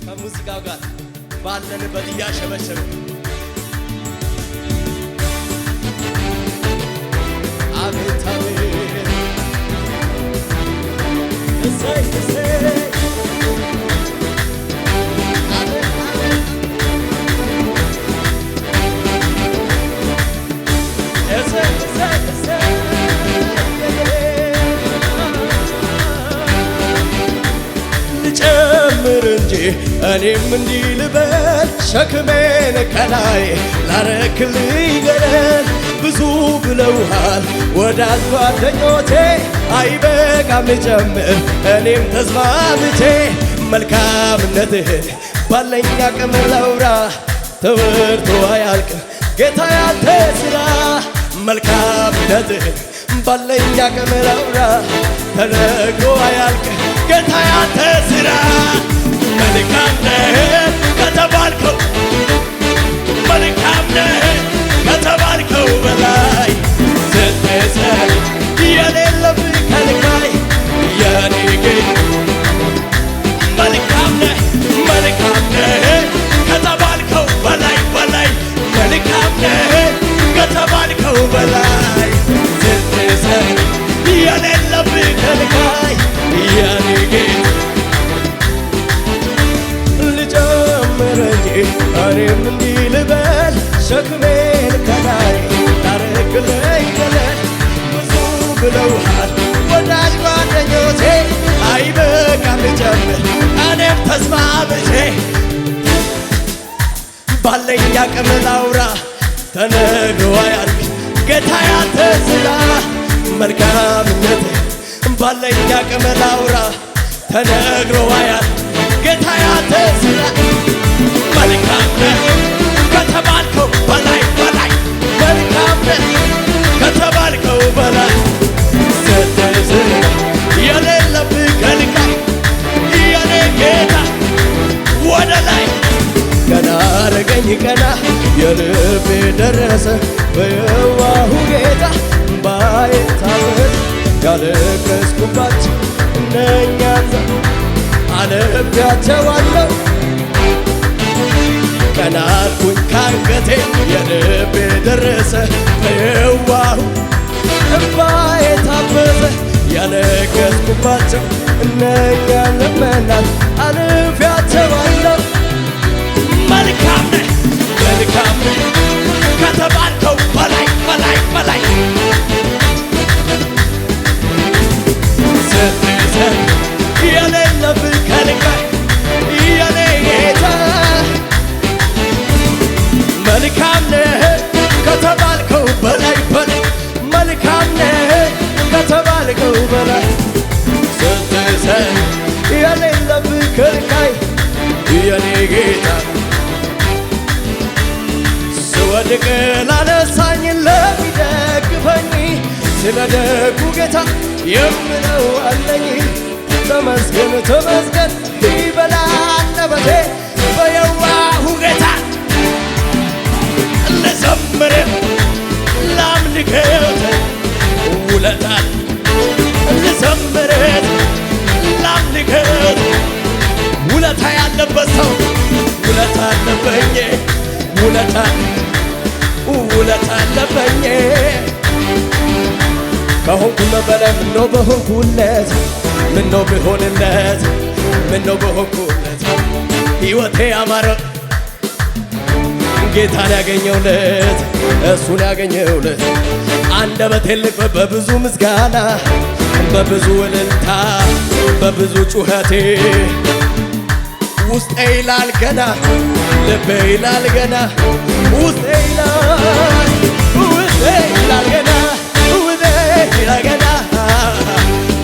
ከሙዚቃው ጋር ባለንበት እያሸበሸብን አቤት አቤት እሰይ እሰይ ልጨምር እንጂ እኔም እንዲህ ልበል ሸክሜን ከላይ ላረክልኝ ገለል ብዙ ብለውሃል ወዳጅ ጓደኞቼ አይበቃም ልጨምር እኔም ተስማምቼ መልካምነትህን ባለኝ አቅም ላውራ ተወርቶ አያልቅም ጌታ ያንተ ሥራ መልካምነትህን ባለኝ አቅም ላውራ ተነግሮ አያልቅም ጌታ ያንተ ሥራ መልካም ነህ ከተባልከው መልካም ነህ ከተባልከው በላይ ስትሰጥ የሌለብህ ከልካይ የኔ ጌታ መልካም ነህ ከተባልከው በላይ በላይ መልካም ነህ ከተባልከው በላይ ስትሰጥ የሌለብህ ከልካይ የኔ ጌታ ልጨምር እንጂ እኔም እንዲህ ልበል ሸክሜን ከላይ ላረክልኝ ገለል ብዙ ብለውሃል ወዳጅ ጓደኞቼ አይበቃም ልጨምር እኔም ተስማምቼ ባለኝ አቅም ላውራ ተነግሮ አያልቅ ጌታ ያንተ ሥራ መልካምነትህ ባለኝ አቅም ላውራ ተነግሮ አያልቅ ጌታ ያንተ ሥራ መልካም ነህ ከተባልከው በላይ በላይ መልካም ነህ ከተባልከው በላይ ስትስር የሌለብህ ከልካይ የኔ ጌታ ወደ ላይ ቀና አረገኝ ቀና የልቤ ደረሰ በየዋሁ ጌታ እምባዬ ታወሰ ያለቀስኩባቸው እነኛን አለፌያቸዋለሁ ቀና አልኩኝ ካንገቴ የልቤ ደረሰ በየዋሁ እምባዬ ታበሰ ያለቀስኩባቸው እነኛን ዘመናት አለፌያቸዋለሁ መልካም ነህ ከተባልከው በላይ በላይ በላይ ስትሰጥ የሌለብህ ከልካይ የኔ ጌታ መልካም ነህ ከተባልከው በላይ በላይ መልካም ነህ ከተባልከው በላይ ስትሰጥ የሌለብህ ከልካይ የኔ ጌታ ስወድቅ ላነሳኝ ለሚደግፈኝ ስለ ደጉ ጌታ የምለው አለኝ ተመስገን ተመስገን ይበል አንደበቴ በየዋሁ ጌታ ልዘምር ላምልክህ ውለታል ልዘምር ላምልክህ ውለታ ያለበት ሰው ውለታ አለበኝ ውለታ አለበኝ ከሆንኩለት በላይ ምነው በሆንኩለት ምነው ቢሆንለት ምነው በሆንኩለት ሕይወቴ ያማረ ጌታን ያገኘውለት እሱን ያገኘውለት አንደበቴን ልክፈት በብዙ ምስጋና በብዙ እልልታ በብዙ ጩኸቴ ውስጤ ይላል ገና ልቤ ይላል ገና ውስጤ ይላል ገና ይላል ገና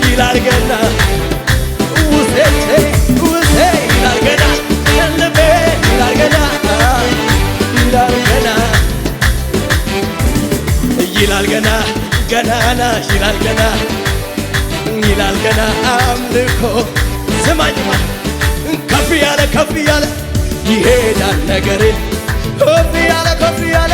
ይላል ገና ውስጤ ይላል ገና ልቤ ይላል ገና ይላል ገና ይላል ገና ገናና ይላል ገና ይላል ገና አምልኮ ስማኝማ ከፍ ያለ ይሄዳል ነገሬ ከፍ ያለ ከፍ ያለ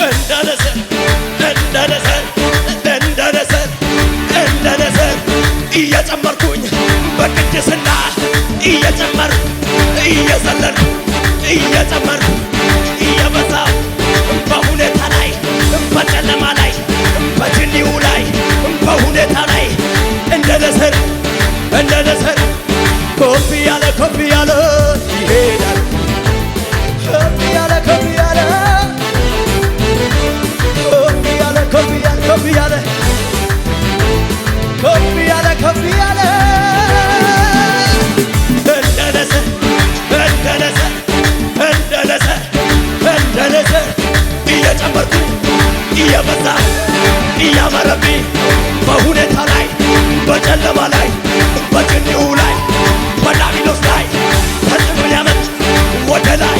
እንዳለ እየዘለልኩ እየጨመርኩ እየበዛው በሁኔታ ላይ በጨለማ ላይ በጅኒው ላይ በሁኔታ ላይ እንደ ንስር ከፍ ያለ ይሄዳል ከፍ ያለ እንደ ንስር እየጨመርኩ እየበዛ እያመረብኝ በሁኔታ ላይ በጨለማ ላይ በጭንቁ ላይ በዳቢሎስ ላይ ተጽዕኖ ሊያመጣ ወደ ላይ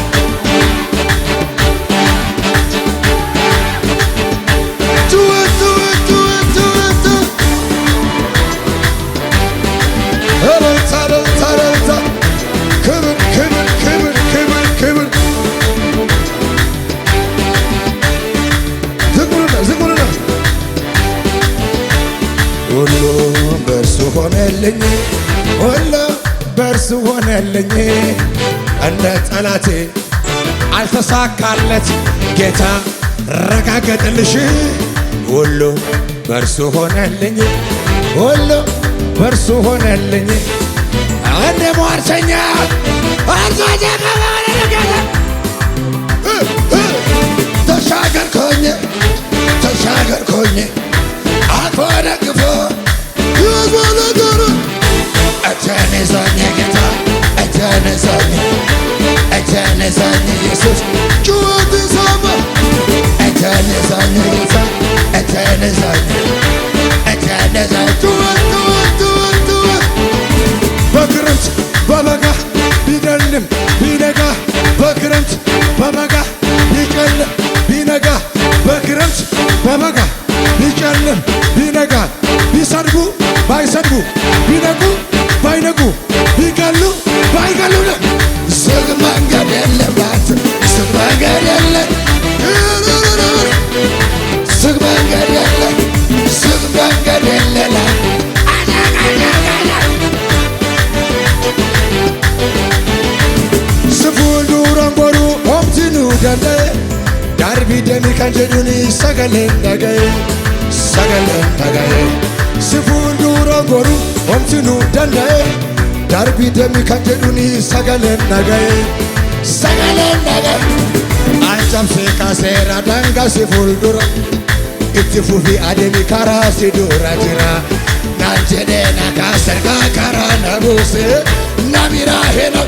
ሁሉ በእርሱ ሆነልኝ ሁሉ በእርሱ ሆነልኝ እንደ ጠላቴ አልተሳካለት ጌታ ረጋገጥልሽ ሁሉ በእርሱ ሆነልኝ ሁሉ በእርሱ ሆነልኝ እንደ ሟርተኛ ተሻገርኩኝ አልፎ ደግፎ እጄን ይዞኝ ጌታ እጄን ይዞኝ ኢየሱስ ጩኸት ሰማ እጄን ይዞኝ ጌታ እጄን ይዞኝ ጩኸት በክረምት በበጋ ቢጨልም ቢነጋ በክረምት በበጋ ቢጨልም ቢነጋ በክረምት በበጋ ቢጨልም ቢነጋ ቢሰድቡ ባይሰድቡ ቢነጉ ባይነጉ ቢገሉ ባይገሉ ዝግ መንገድ የለባት ዝግ መንገድ የለ ዝግ መንገድ የለ ዝግ መንገድ የለላ ስፉል ዱረንጎሩ ኦምቲኑ ደለ ዳርቢ ደሚ ከንጀዱኒ ሰገሌን ደገይ ስፉል ዱረንጎሩ ኦምቲኑ ደለ ዳርቢ ደሚ ከንጀዱኒ ሰገሌን ደገይ አንጨምሴ ካሴራ ዳንጋ ስፉል ዱረ itti fufi adeemi karaa si dura jira naan jedhee na kaasergaa karaa na buuse na biraa heena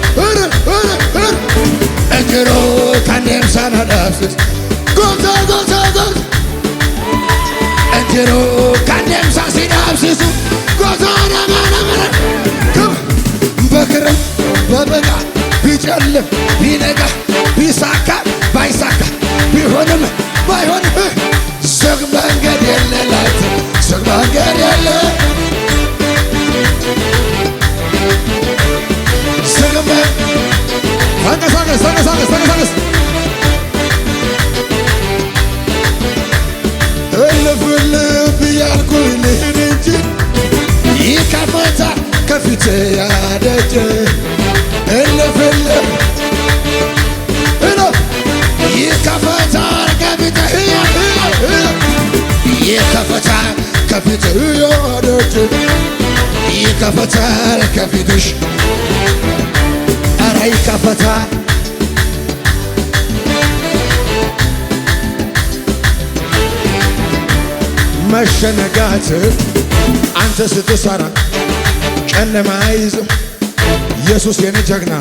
ejiroo kan deemsa na dhaabsis goota ejiroo kan deemsa si dhaabsisu goota nama በክረምት በበጋ ቢጨልም ቢነጋ ቢሳካ ባይሳካ ቢሆንም ባይሆንም ዝግ መንገድ የለላት ዝግ መንገድ የለ ዝግ ተንቀሳቀስ እልፍ እያልኩኝ ልሂድ እንጂ ይከፈታል ከፊቴ ያደጀ እልፍ ይከፈታል ከፊቴ ይከፈታል ከፊቴ ያደጀ ይከፈታል ከፊትሽ ኧረ ይከፈታል መሸነጋት አንተ ስትሰራ ጨለማ አይዝም ኢየሱስ የኔ ጀግና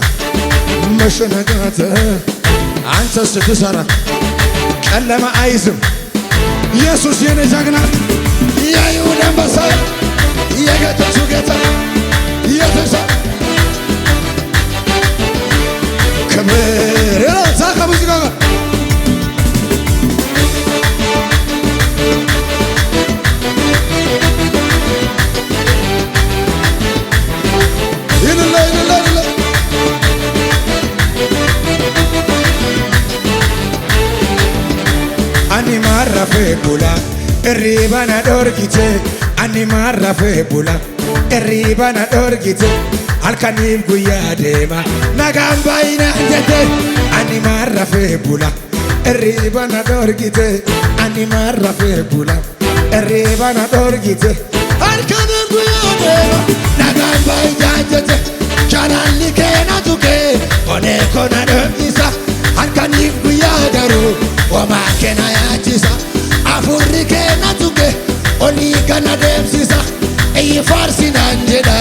መሸነጋት አንተ ስትሰራ ጨለማ አይዝም ኢየሱስ የኔ ጀግና የይሁዳ አንበሳ የጌቶቹ ጌታ ኢየሱስ ክብር ከሙዚቃ ጋር ani marrafe bula erribana dorgite ani marrafe bula erribana dorgite halkaniif guyyaa deema nagaan baay'inaan jette ani marrafee bula irriiba na dhorgite ani marrafee bula irriiba na dhorgite halkaniif guyyaa deema nagaan baay'inaan jette jaalalli kee na tuqe onee kona dho'isa halkaniif guyyaa garuu homaa kee na yaachisa afurri kee na tuqe olii gana deemsisa iyyi faarsinaan jedha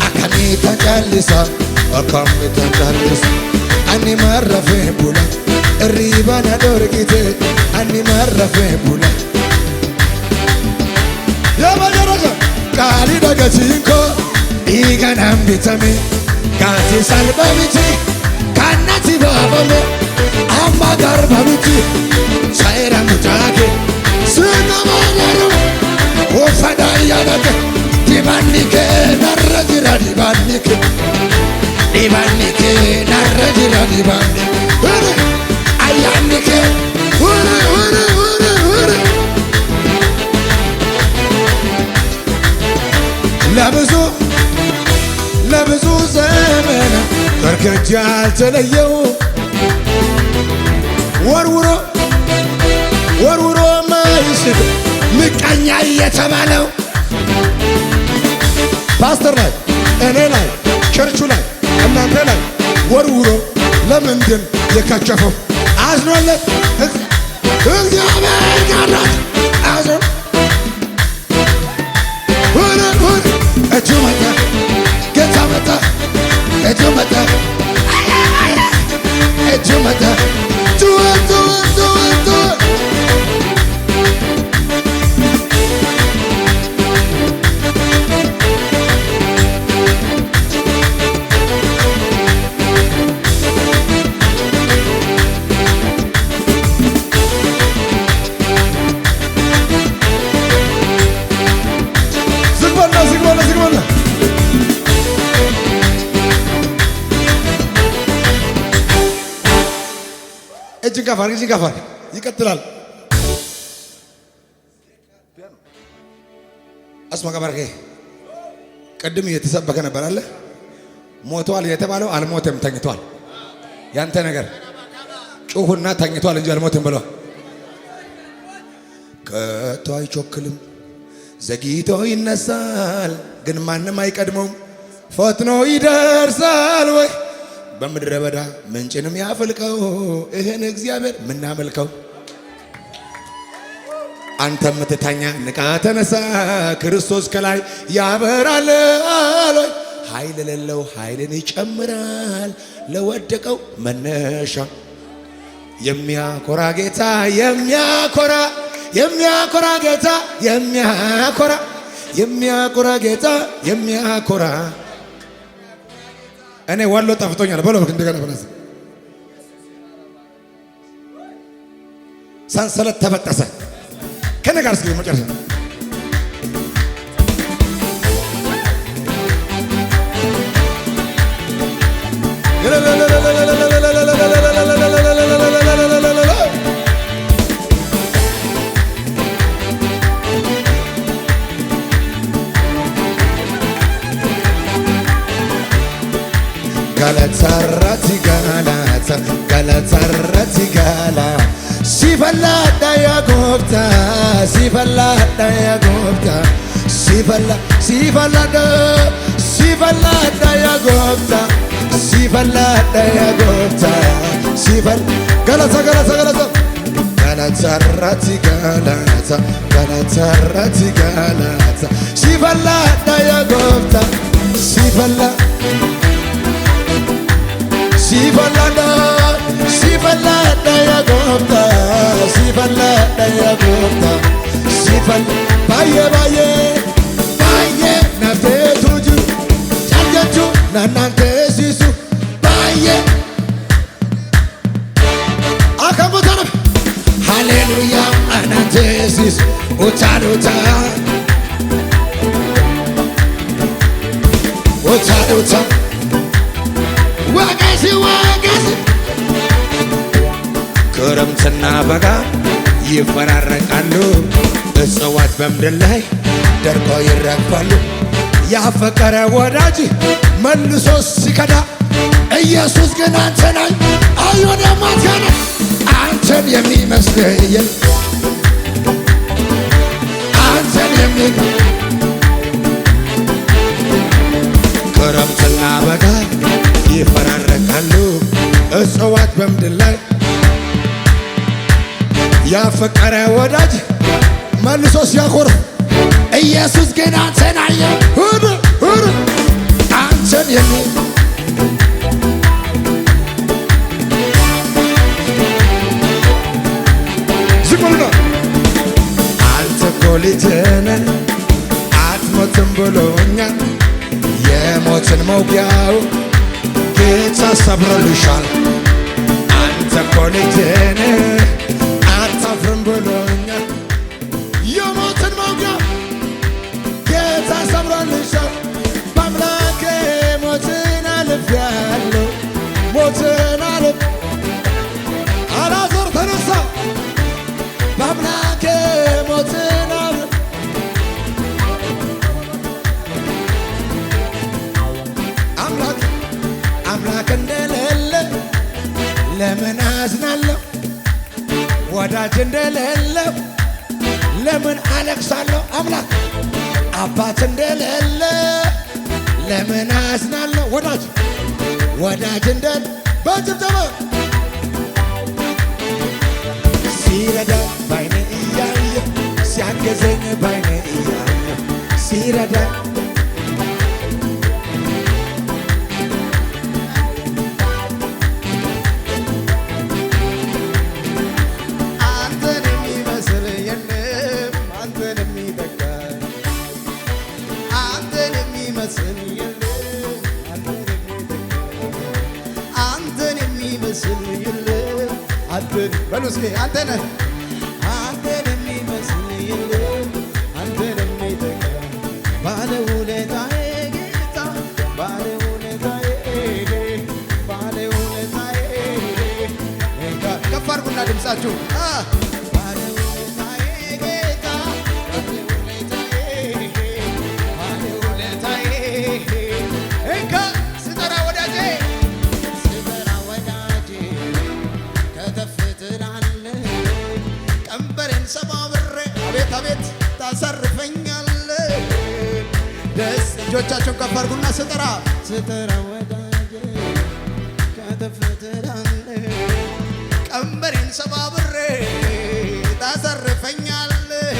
akkamitti callisa akkamitti callisa ani marrafee bula irriiba na dhorgite ani marrafee bula yaaba jaraja qaalii dhagatiin koo dhiiganaan bitame gaati salphaa miti kan natti baafame amma garba miti saayira mutaake sinama jedhu uffata yaadate dibanni kee narra jira dibanni kee narra jira dibanni ayyaanni kee ለብዙ ዘመን ከርክጄ አልተለየው ወርውሮ ማይስት ምቀኛ እየተባለው ፓስተር ላይ እኔ ላይ ቸርቹ ላይ እናንተ ላይ ወርውሮ ለምንድን የከቸፈው አዝኖለት እግዚአብሔር ጋራት አዝኖ እጁ መጣ ጌታ መጣ እጁ መጣ እጁ መጣ እጅን ከፍ አድርግ ይቀጥላል። አስማ ቀበርኬ ቅድም እየተሰበከ ነበር አለ ሞቷል የተባለው አልሞተም ተኝቷል። ያንተ ነገር ጩሁና ተኝቷል እንጂ አልሞተም ብለው ከቶ አይቾክልም ዘግይቶ ይነሳል ግን ማንም አይቀድመውም ፈጥኖ ይደርሳል ወይ በምድረ በዳ ምንጭንም ያፈልቀው ይሄን እግዚአብሔር ምናመልከው አንተ ምትተኛ ንቃ ተነሳ ክርስቶስ ከላይ ያበራል አሎይ ኃይል ለለው ኃይልን ይጨምራል ለወደቀው መነሻ የሚያኮራ ጌታ የሚያኮራ ጌታ የሚያኮራ ጌታ የሚያኮራ እኔ ወሎ ጠፍቶኛል በለው እንደገና ፈነስ ሰንሰለት ተበጠሰ ከኔ ጋር እስኪ መጨረሻ Galata Sifalada ya gopta Sifalada ya gopta Sifalada ya gopta Sifalada ya gopta Galata Sifalada ya gopta Sifalada ya gopta Sifal baye nafte tuju chanjaju nanante sisu baye akamutana hallelujah anante sisu utaruta wagasi ክረምትና በጋ ይፈራረቃሉ እጽዋት በምድር ላይ ደርቀው ይረግፋሉ ያፈቀረ ወዳጅ መልሶ ሲከዳ ኢየሱስ ግን አንተን አዩን የማትከዳ አንተን የሚመስል የለም አንተን የሚመስል ክረምትና በጋ ይፈራረቃሉ እጽዋት በምድር ላይ ያፈቀረ ወዳጅ መልሶ ሲያኮርፍ ኢየሱስ ግን አንተን አየ አንተን ዝምብሎ አንተ እኮ ልጅ ነህ አትሞትም ብሎኛል የሞትን መውጊያው ጌታ ሰብሮልሻል አንተ እኮ ልጅ ነህ አታፍርም ብሎኛል የሞትን መውጊያ ጌታ ሰብሮልሻል በአምላኬ ሞትን አልፌአለሁ ሞትን አልዓዛር ተነሳ በአምላኬ ሞትን አምላክ እንደሌለ ለምን አዝናለሁ ወዳጅ እንደሌለ ለምን አለቅሳለሁ አምላክ አባት እንደሌለ ለምን አዝናለሁ ወዳጅ እንደሌለ በጭብጨባ ሲረዳ ባይኔ እያየ ሲያገዘኝ ባይኔ እያየ ሲረዳ በሉ እስኪ አንተ ነህ አንተን የሚመስል የለም አንተን የሚተካ ባለውለታዬ ጌታ ባለውለታዬ ከፍ አድርጉና ድምፃችሁ ባለውለታዬ ጌታ ባለውለታዬ እንካ ስጠራ ወዳጄ አቤት ታሰርፈኛለህ ደስ እጆቻቸውን ከፍ አድርጉና ስጠራ ወዳጄ ከተፍ ትላለህ ቀንበሬን ሰባብሬ ታሰርፈኛለህ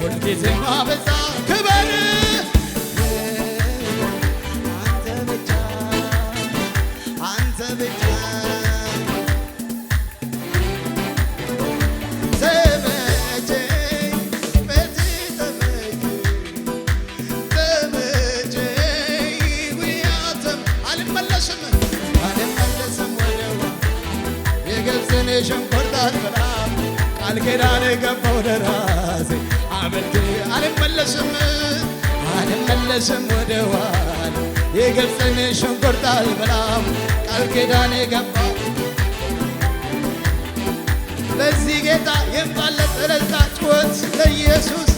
ሁልጊዜም አበዛ ክበር አንተ ብቻ ተመቸኝ በዚህ ተመቸኝ ጉያተም አልመለስም ወደዋ የገብስን ሸንኮርታት ብላ ቃል ኪዳን ገባው ለራሴ አመልክ አልመለስም ወደኋላ የግብፅን ሽንኩርት አልበላም ቃል ኪዳን የገባ ለዚህ ጌታ የባለ እልልታ ጩኸት ለኢየሱስ